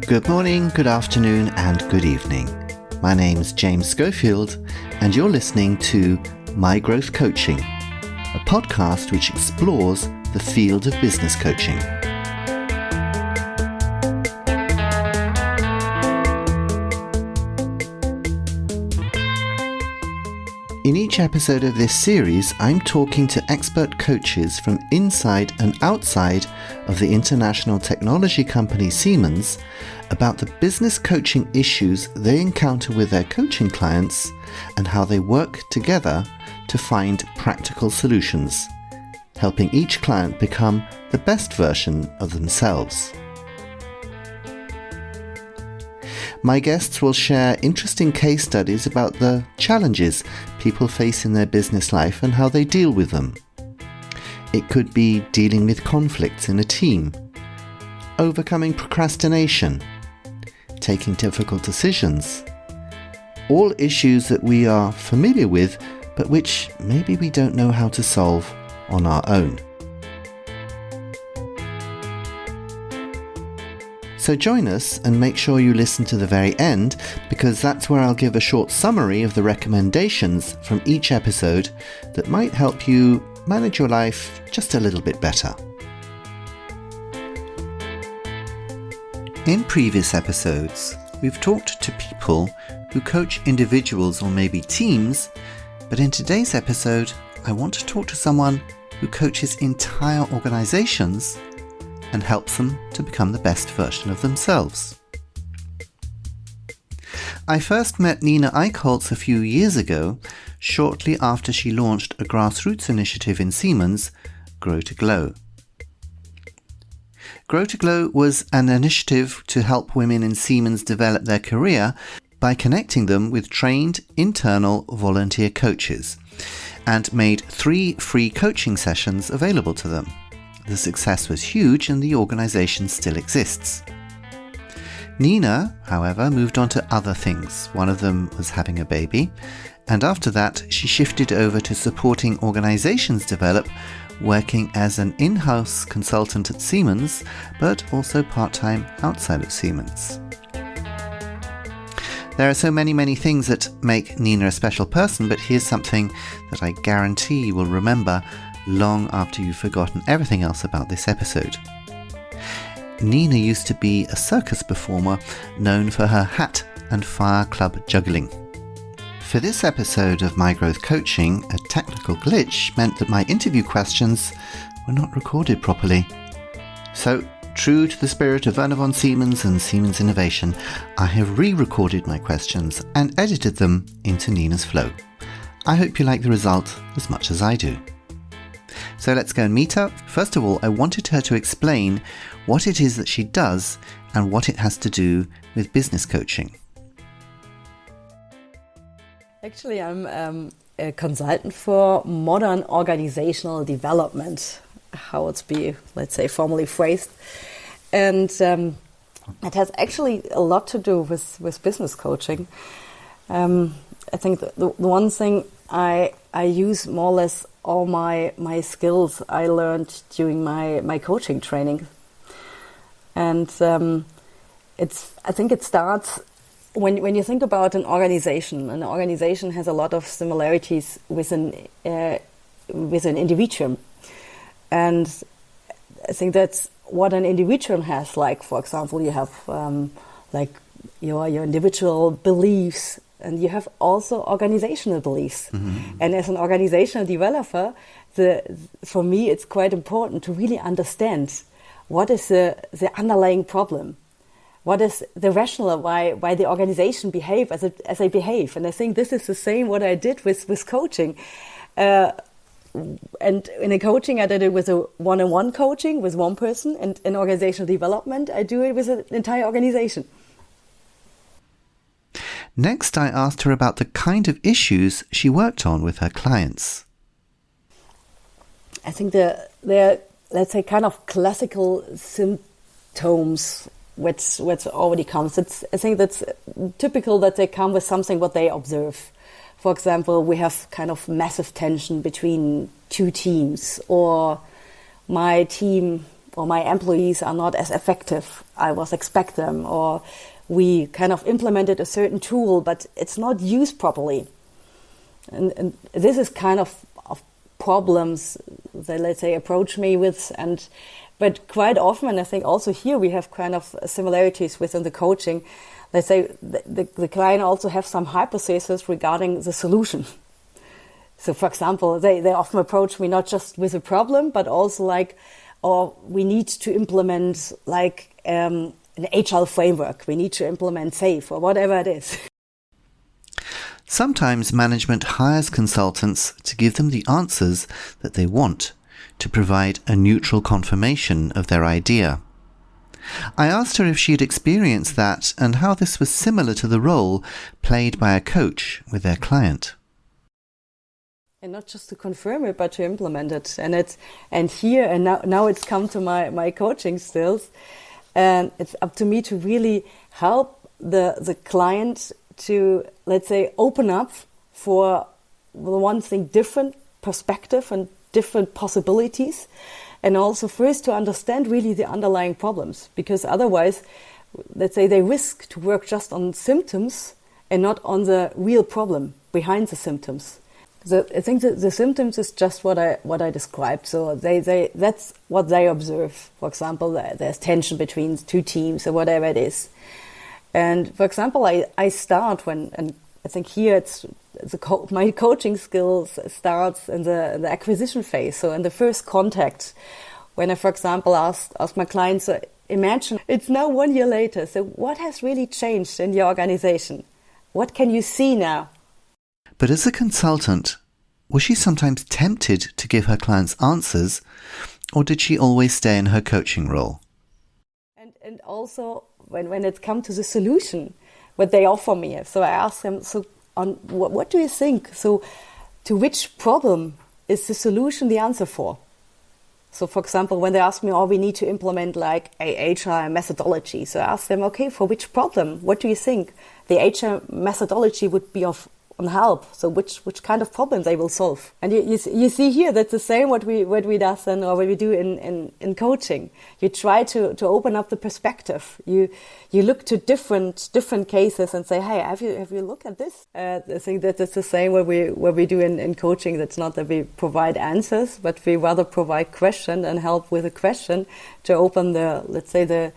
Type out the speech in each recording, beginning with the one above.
Good morning, good afternoon, and good evening. My name's James Schofield, and you're listening to My Growth Coaching, a podcast which explores the field of business coaching. In each episode of this series, I'm talking to expert coaches from inside and outside of the international technology company Siemens about the business coaching issues they encounter with their coaching clients and how they work together to find practical solutions, helping each client become the best version of themselves. My guests will share interesting case studies about the challenges people face in their business life and how they deal with them. It could be dealing with conflicts in a team, overcoming procrastination, taking difficult decisions, all issues that we are familiar with but which maybe we don't know how to solve on our own. So join us and make sure you listen to the very end, because that's where I'll give a short summary of the recommendations from each episode that might help you manage your life just a little bit better. In previous episodes, we've talked to people who coach individuals or maybe teams, but in today's episode, I want to talk to someone who coaches entire organizations and helps them to become the best version of themselves. I first met Nina Eichholz a few years ago, shortly after she launched a grassroots initiative in Siemens, Grow to Glow. Grow to Glow was an initiative to help women in Siemens develop their career by connecting them with trained internal volunteer coaches, and made 3 free coaching sessions available to them. The success was huge and the organisation still exists. Nina, however, moved on to other things. One of them was having a baby, and after that she shifted over to supporting organisations develop, working as an in-house consultant at Siemens, but also part-time outside of Siemens. There are so many things that make Nina a special person, but here's something that I guarantee you will remember long after you've forgotten everything else about this episode. Nina used to be a circus performer known for her hat and fire club juggling. For this episode of My Growth Coaching, a technical glitch meant that my interview questions were not recorded properly. So, true to the spirit of Werner von Siemens and Siemens Innovation, I have re-recorded my questions and edited them into Nina's flow. I hope you like the result as much as I do. So let's go and meet up. First of all, I wanted her to explain what it is that she does and what it has to do with business coaching. Actually, I'm a consultant for modern organizational development, how it's be, let's say, formally phrased. And it has actually a lot to do with business coaching. I think the one thing I use more or less all my skills I learned during my coaching training. And I think it starts when you think about an organization. An organization has a lot of similarities with an individual. And I think that's what an individual has. Like, for example, you have like your individual beliefs, and you have also organizational beliefs. Mm-hmm. And as an organizational developer, for me, it's quite important to really understand what is the underlying problem. What is the rationale why the organization behave as they behave? And I think this is the same what I did with coaching. And in a coaching, I did it with a one-on-one coaching with one person, and in organizational development, I do it with an entire organization. Next, I asked her about the kind of issues she worked on with her clients. I think they're, let's say, kind of classical symptoms which already comes. I think that's typical that they come with something what they observe. For example, we have kind of massive tension between two teams, or my team or my employees are not as effective I was expect them, or we kind of implemented a certain tool but it's not used properly. And this is kind of problems they, let's say, approach me with. But quite often, and I think also here we have kind of similarities within the coaching. Let's say the client also have some hypotheses regarding the solution. So, for example, they often approach me not just with a problem, but also like, or we need to implement like an agile framework. We need to implement SAFe or whatever it is. Sometimes management hires consultants to give them the answers that they want, to provide a neutral confirmation of their idea. I asked her if she had experienced that and how this was similar to the role played by a coach with their client. And not just to confirm it, but to implement it. And now it's come to my coaching skills, and it's up to me to really help the client to, let's say, open up for one thing, different perspective and different possibilities, and also first to understand really the underlying problems, because otherwise, let's say, they risk to work just on symptoms and not on the real problem behind the symptoms. So I think that the symptoms is just what I described. So they that's what they observe. For example, there's tension between two teams or whatever it is. And for example, I start and I think here my coaching skills starts in the acquisition phase. So in the first contact, when I, for example, ask my clients, so imagine it's now 1 year later. So what has really changed in your organization? What can you see now? But as a consultant, was she sometimes tempted to give her clients answers, or did she always stay in her coaching role? And also, when it comes to the solution, what they offer me. So I ask them, so on what do you think? So to which problem is the solution the answer for? So for example, when they ask me, we need to implement like a HR methodology. So I ask them, okay, for which problem? What do you think? The HR methodology would be on help. So which kind of problem they will solve? And you see here, that's the same what we do in coaching. You try to open up the perspective. You look to different cases and say, hey, have you looked at this? I think that it's the same what we do in coaching. That's not that we provide answers, but we rather provide question and help with a question to open the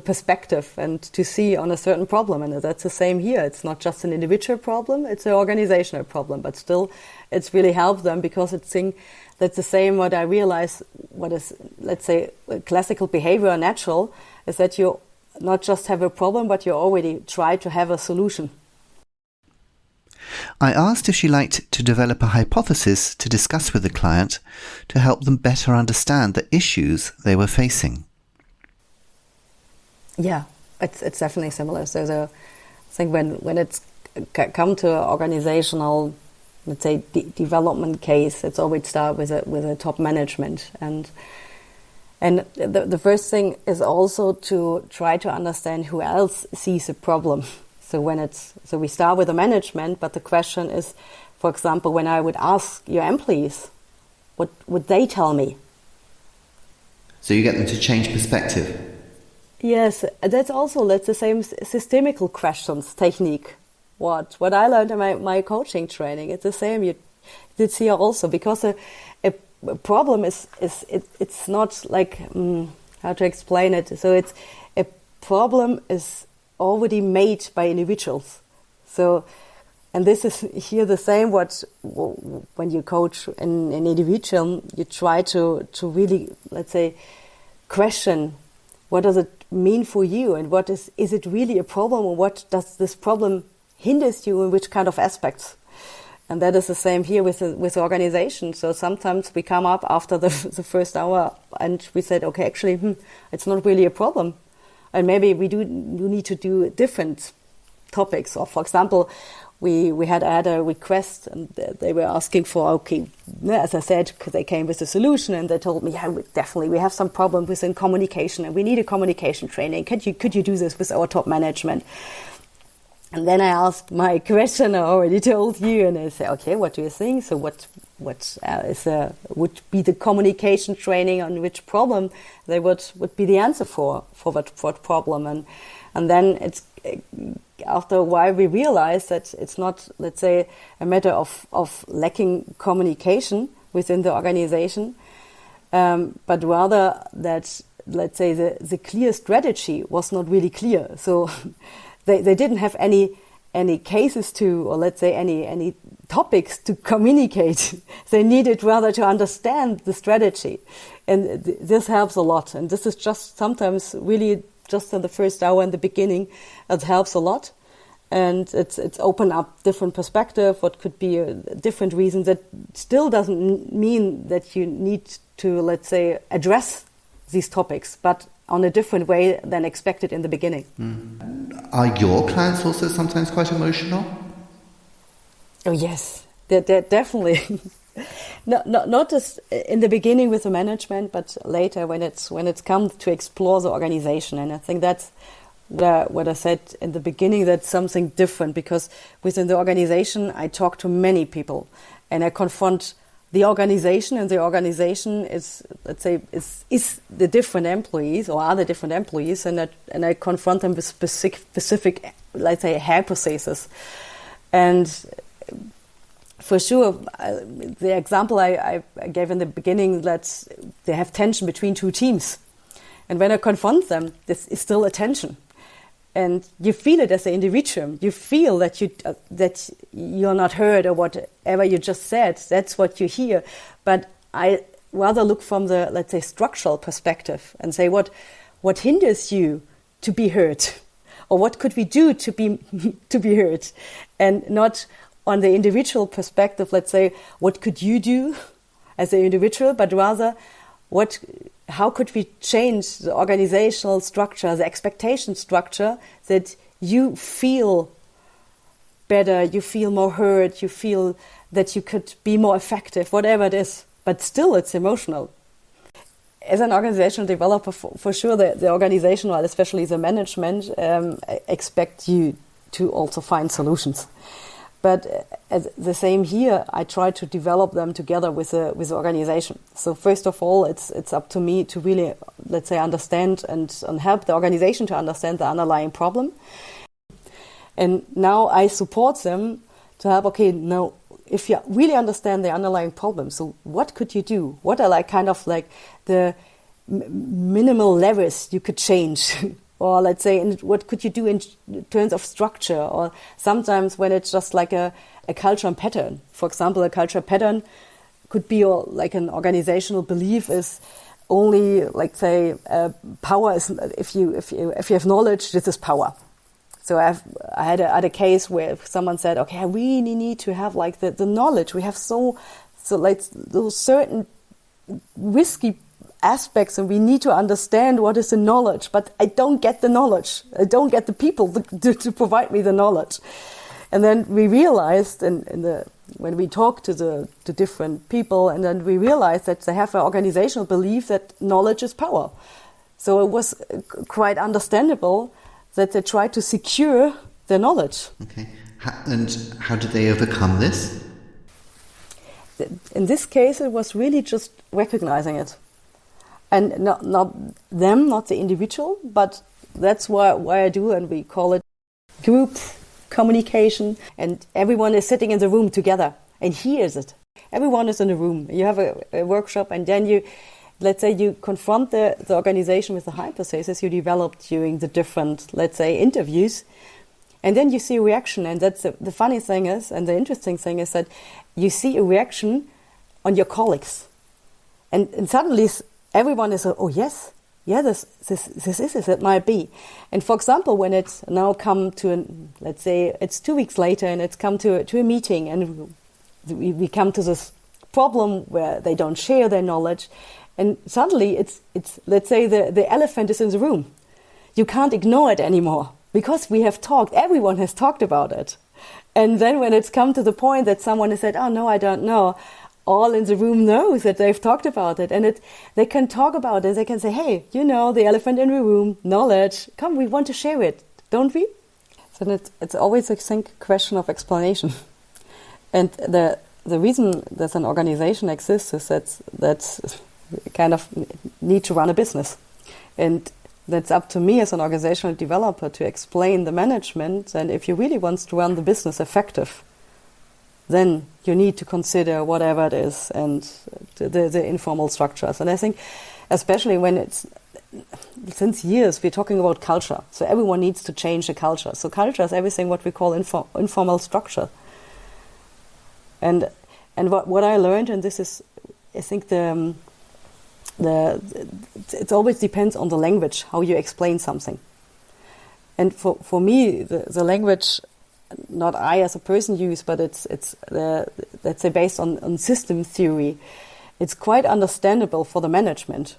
perspective and to see on a certain problem. And that's the same here. It's not just an individual problem, it's an organizational problem, but still it's really helped them, because it's that's the same what I realize, what is, let's say, classical behavior or natural, is that you not just have a problem, but you already try to have a solution. I asked if she liked to develop a hypothesis to discuss with the client to help them better understand the issues they were facing. Yeah, it's definitely similar. So I think when it's come to an organizational, let's say, development case, it's always start with a top management, and the first thing is also to try to understand who else sees a problem. So we start with the management, but the question is, for example, when I would ask your employees, what would they tell me? So you get them to change perspective. Yes, that's the same systemical questions technique. What I learned in my coaching training, it's the same. You did see also, because a problem it's not like how to explain it. So it's a problem is already made by individuals. So, and this is here the same. When you coach an individual, you try to really, let's say, question. What does it mean for you, and what is it really a problem, or what does this problem hinders you in which kind of aspects? And that is the same here with the organization. So sometimes we come up after the first hour and we said, okay, actually, it's not really a problem, and maybe we do need to do different topics. Or for example, we had a request, and they were asking for, okay, as I said, they came with a solution, and they told me, yeah, we have some problem within communication, and we need a communication training. Could you do this with our top management? And then I asked my question I already told you, and I say, okay, what do you think? So what would be the communication training on which problem they would be the answer for what problem? And then it's after a while we realized that it's not, let's say, a matter of lacking communication within the organization, but rather that, let's say, the clear strategy was not really clear. So they didn't have any cases to, or let's say any topics to communicate. They needed rather to understand the strategy, and this helps a lot. And this is just sometimes really just in the first hour in the beginning, it helps a lot. And it's open up different perspective, what could be different reasons. That still doesn't mean that you need to, let's say, address these topics, but on a different way than expected in the beginning. Mm. Are your clients also sometimes quite emotional? Oh yes, they're definitely. Not just in the beginning with the management, but later when it's come to explore the organization. And I think that's what I said in the beginning, that's something different, because within the organization I talk to many people and I confront the organization, and the organization is, let's say, is the different employees or are the different employees, and I confront them with specific, let's say, hypotheses. And for sure, the example I gave in the beginning, that they have tension between two teams, and when I confront them, this is still a tension. And you feel it as an individual. You feel that you're not heard, or whatever you just said. That's what you hear. But I rather look from the, let's say, structural perspective and say what hinders you to be heard, or what could we do to be heard, and not on the individual perspective. Let's say, what could you do as an individual, but rather how could we change the organizational structure, the expectation structure, that you feel better, you feel more heard, you feel that you could be more effective, whatever it is, but still it's emotional. As an organizational developer, for sure the organization, or especially the management, expect you to also find solutions. But the same here, I try to develop them together with the organization. So first of all, it's up to me to really, let's say, understand and help the organization to understand the underlying problem. And now I support them to help, okay, now if you really understand the underlying problem, so what could you do? What are kind of the minimal levers you could change? Or let's say, what could you do in terms of structure? Or sometimes when it's just like a cultural pattern. For example, a cultural pattern could be like an organizational belief is only, like, say, power is, if you have knowledge, this is power. So I had a case where someone said, okay, I really need to have like the knowledge. We have so like those certain risky aspects, and we need to understand what is the knowledge, but I don't get the knowledge. I don't get the people to provide me the knowledge. And then we realized, when we talked to the different people, and then we realized that they have an organizational belief that knowledge is power. So it was quite understandable that they try to secure their knowledge. Okay, and how did they overcome this? In this case, it was really just recognizing it. And not them, not the individual, but that's why I do, and we call it group communication. And everyone is sitting in the room together and hears it. Everyone is in a room. You have a workshop, and then let's say you confront the organization with the hypothesis you developed during the different, let's say, interviews. And then you see a reaction. And that's the funny thing is, and the interesting thing is, that you see a reaction on your colleagues. And suddenly everyone is, oh yes, yeah, this is, it might be. And for example, when it's now come to, let's say it's 2 weeks later, and it's come to a meeting, and we come to this problem where they don't share their knowledge, and suddenly it's let's say the elephant is in the room. You can't ignore it anymore, because we have talked, everyone has talked about it. And then when it's come to the point that someone has said, oh no, I don't know, all in the room knows that they've talked about it, and they can talk about it. They can say, hey, the elephant in the room, knowledge, come, we want to share it, don't we? then it's always, I think, a question of explanation. And the reason that an organization exists is that you kind of need to run a business. And that's up to me as an organizational developer to explain the management. And if you really want to run the business effective, then you need to consider whatever it is and the informal structures. And I think, especially when since years we're talking about culture, so everyone needs to change the culture. So culture is everything what we call informal structure. And what I learned, and this is, I think it always depends on the language, how you explain something. And for me, the language, not I as a person use, but it's let's say based on system theory, it's quite understandable for the management,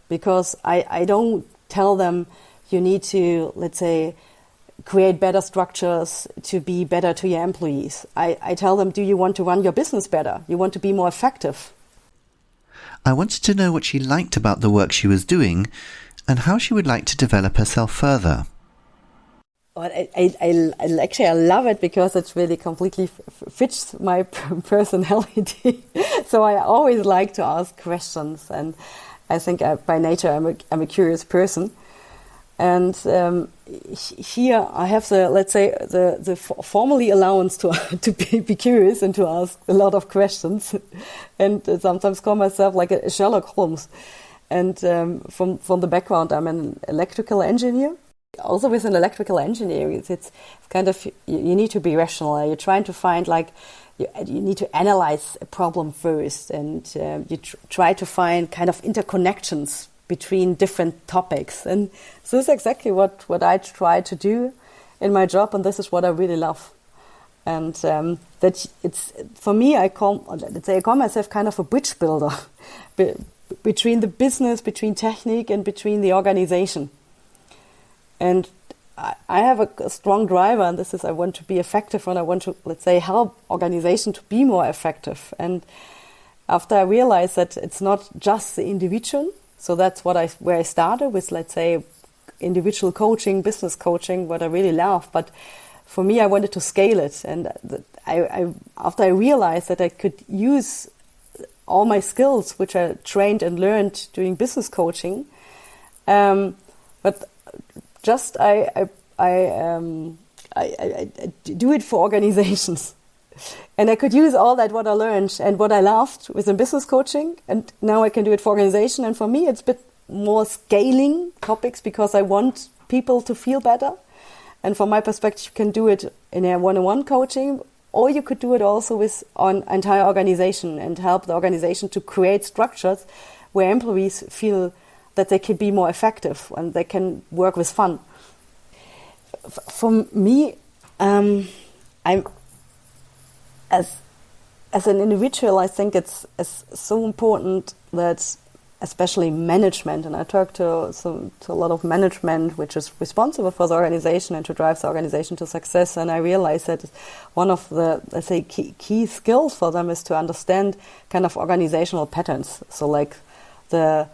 because I don't tell them you need to, let's say, create better structures to be better to your employees. I tell them, do you want to run your business better? You want to be more effective? I wanted to know what she liked about the work she was doing and how she would like to develop herself further. Well, I love it because it really completely fits my personality. So I always like to ask questions, and I think by nature I'm a curious person. And here I have the formally allowance to be curious and to ask a lot of questions, and sometimes call myself like a Sherlock Holmes. And from the background, I'm an electrical engineer. Also, with an electrical engineering, it's kind of, you need to be rational. You're trying to find, you need to analyze a problem first, and you try to find kind of interconnections between different topics. And so this is exactly what I try to do in my job, and this is what I really love. And that it's, for me, I call myself kind of a bridge builder between the business, between technique, and between the organization. And I have a strong driver, and this is I want to be effective, and I want to, let's say, help organization to be more effective. And after I realized that it's not just the individual, so that's where I started with, let's say, individual coaching, business coaching, what I really love. But for me, I wanted to scale it, and after I realized that I could use all my skills, which I trained and learned doing business coaching, but just I do it for organizations, and I could use all that what I learned and what I loved within business coaching, and now I can do it for organization. And for me, it's a bit more scaling topics because I want people to feel better. And from my perspective, you can do it in a one-on-one coaching, or you could do it also with an entire organization and help the organization to create structures where employees feel that they can be more effective and they can work with fun. For me, I'm as an individual, I think it's so important that especially management, and I talk to a lot of management which is responsible for the organization and to drive the organization to success, and I realize that one of the, let's say, key skills for them is to understand kind of organizational patterns, so like the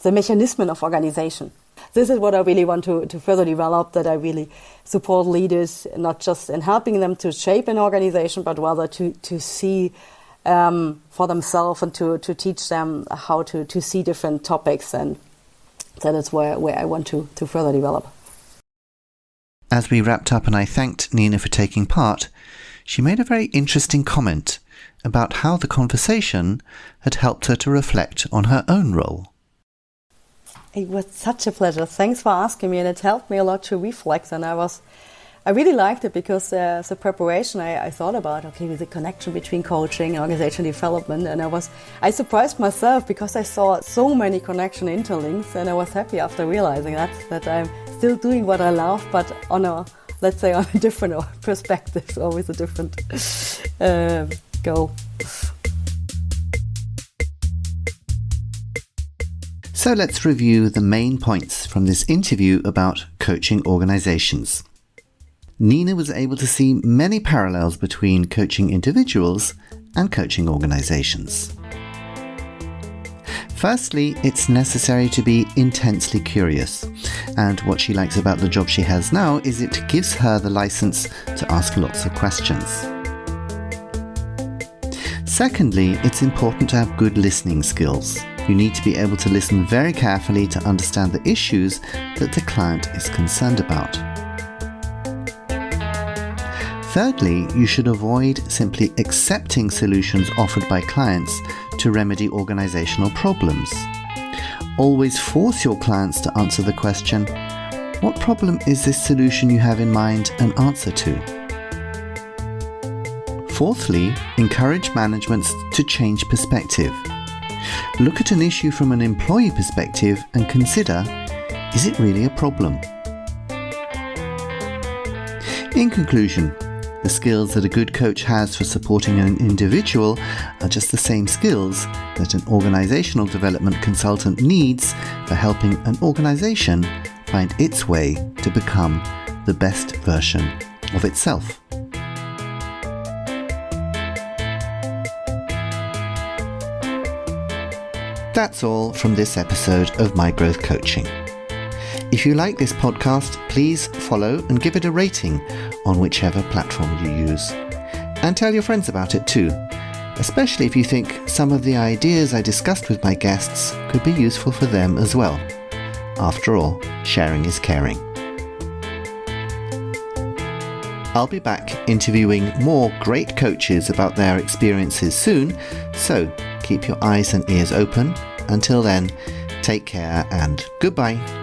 mechanism of organization. This is what I really want to further develop, that I really support leaders, not just in helping them to shape an organization, but rather to see for themselves and to teach them how to see different topics. And that is where I want to further develop. As we wrapped up and I thanked Nina for taking part, she made a very interesting comment about how the conversation had helped her to reflect on her own role. It was such a pleasure. Thanks for asking me, and it helped me a lot to reflect. And I really liked it because the preparation I thought about, the connection between coaching and organizational development, and I surprised myself because I saw so many connection interlinks, and I was happy after realizing that I'm still doing what I love, but on a different perspective, always a different goal. So let's review the main points from this interview about coaching organizations. Nina was able to see many parallels between coaching individuals and coaching organizations. Firstly, it's necessary to be intensely curious. And what she likes about the job she has now is it gives her the license to ask lots of questions. Secondly, it's important to have good listening skills. You need to be able to listen very carefully to understand the issues that the client is concerned about. Thirdly, you should avoid simply accepting solutions offered by clients to remedy organizational problems. Always force your clients to answer the question, what problem is this solution you have in mind an answer to? Fourthly, encourage management to change perspective. Look at an issue from an employee perspective and consider, is it really a problem? In conclusion, the skills that a good coach has for supporting an individual are just the same skills that an organizational development consultant needs for helping an organization find its way to become the best version of itself. That's all from this episode of My Growth Coaching. If you like this podcast, please follow and give it a rating on whichever platform you use. And tell your friends about it too, especially if you think some of the ideas I discussed with my guests could be useful for them as well. After all, sharing is caring. I'll be back interviewing more great coaches about their experiences soon, so keep your eyes and ears open. Until then, take care and goodbye.